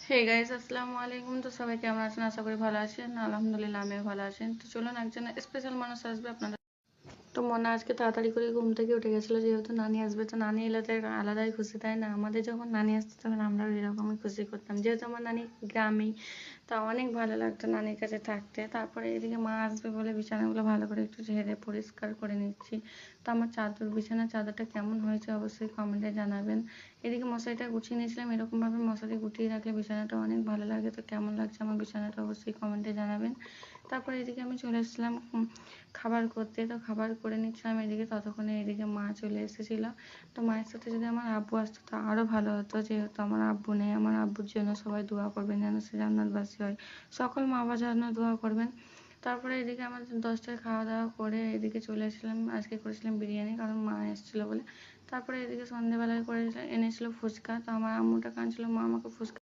Hey guys, আসসালামু আলাইকুম। তো সবাই কেমন আছেন? আশা করি ভালো আছেন। আলহামদুলিল্লাহ আমিও ভালো আছি। তো চলুন, একজন স্পেশাল মানুষ আসবে আপনাদের। তো মনে আজকে তাড়াতাড়ি করে ঘুম থেকে উঠে গেছিল, যেহেতু নানি আসবে। তো নানি এলে তো আলাদাই খুশি, তাই না? আমাদের যখন নানি আসতো তখন আমরাও এরকমই খুশি করতাম, যেহেতু আমার নানি গ্রামেই। তা অনেক ভালো লাগতো নানির কাছে থাকতে। তারপরে এদিকে মা আসবে বলে বিছানাগুলো ভালো করে একটু ঝেড়ে পরিষ্কার করে নিচ্ছি। তো আমার বিছানার চাদরটা কেমন হয়েছে অবশ্যই কমেন্টে জানাবেন। এদিকে মশারিটা গুছিয়ে নিয়েছিলাম। এরকমভাবে মশারি গুটিয়ে রাখলে বিছানাটা অনেক ভালো লাগে। তো কেমন লাগছে আমার বিছানাটা অবশ্যই কমেন্টে জানাবেন। তারপরে এদিকে আমি চলে এসেছিলাম খাবার করতে। তো খাবার করে নিচ্ছিলাম এদিকে, ততক্ষণে এদিকে মা চলে এসেছিল। তো মায়ের সাথে যদি আমার আব্বু আসতো তো আরও ভালো হতো, যেহেতু আমার আব্বু নেই। আমার আব্বুর জন্য সবাই দোয়া করবেন যেন সে জান্নাতবাসী হয়। সকল মা বাবার জন্য দোয়া করবেন। তারপরে এদিকে আমাদের 10টায় খাওয়া দাওয়া করে এদিকে চলে এসেছিলাম। আজকে করেছিলাম বিরিয়ানি, কারণ মা এসেছিলো বলে। তারপরে এদিকে সন্ধ্যেবেলায় করে এনেছিল ফুচকা। তো আমার আম্মুটা কাঁদছিল, মা আমাকে ফুচকা